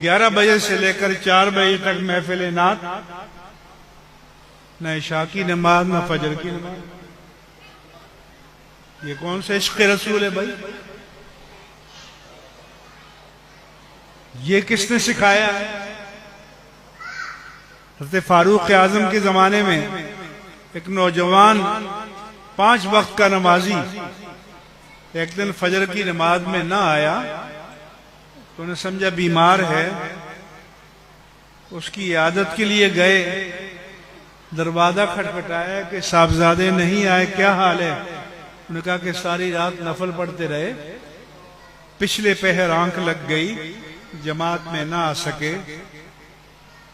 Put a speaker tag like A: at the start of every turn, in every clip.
A: 11 बजे से लेकर 4 बजे तक महफिल नात, न इशा की नमाज न फजर की नमाज। ये कौन सा इश्क़ रसूल है भाई? ये किसने सिखाया है? हज़रत फारूक आज़म के जमाने में एक नौजवान 5 वक्त का नमाजी एक दिन फजर की नमाज में ना आया तो उन्हें समझा बीमार है। उसकी इयादत के लिए गए, दरवाजा खटखटाया कि साहबजादे नहीं आए, क्या हाल है? उन्होंने कहा कि सारी रात नफल पढ़ते रहे, पिछले पहर आंख लग गई, जमात में ना आ सके।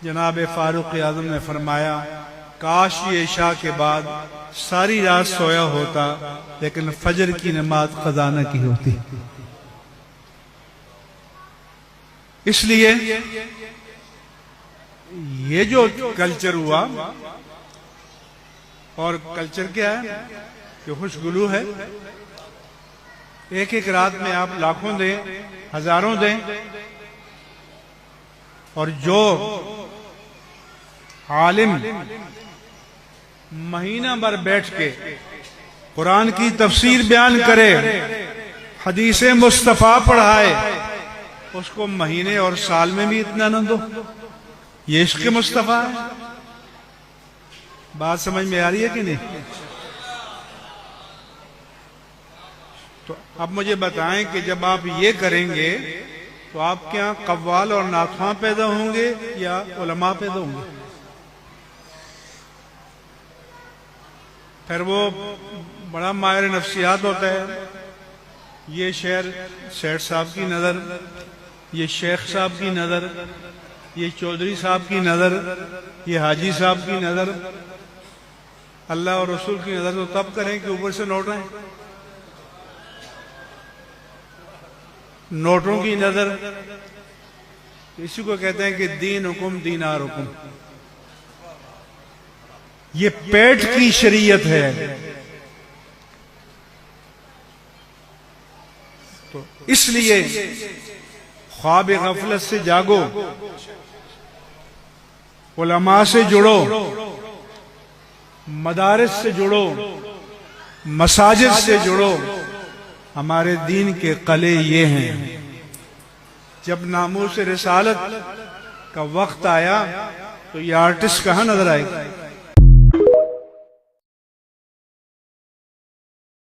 A: जनाब फारूक आज़म ने फरमाया, काश ये इशा के बाद सारी रात सोया होता लेकिन फजर की नमाज कज़ा न की होती। इसलिए ये जो कल्चर हुआ, और कल्चर क्या है? ये खुशगुलू है। एक एक रात में आप लाखों दें, हजारों दें, और जो आलिम महीना भर बैठ के कुरान की तफसीर बयान करे, हदीसे मुस्तफा पढ़ाए, उसको महीने और साल में भी इतना न दो। ये इश्क़ मुस्तफा है। बात समझ में आ रही है कि नहीं? तो अब मुझे बताएं कि जब आप ये करेंगे तो आपके यहाँ कव्वाल और नाख़्वां पैदा होंगे या उलमा पैदा होंगे? फिर वो बड़ा माहिर नफ्सियात होता है, ये शेर सेठ साहब की नज़र, ये शेख साहब की नज़र, ये चौधरी साहब की नज़र, ये हाजी साहब की नज़र। अल्लाह और रसूल की नज़र तो तब करें कि ऊपर से नोट आए। नोटों की नज़र, इसी को कहते हैं कि दीन हुकुम दीनार हुकुम। ये पेट की शरीयत है। तो इसलिए ख्वाब गफलत से जागो, उलमा से जुड़ो, मदारिस से जुड़ो, मसाजिद से जुड़ो। हमारे दीन के कले ये हैं। जब नामूस रिसालत का वक्त आया तो ये आर्टिस्ट कहां नजर आएगा?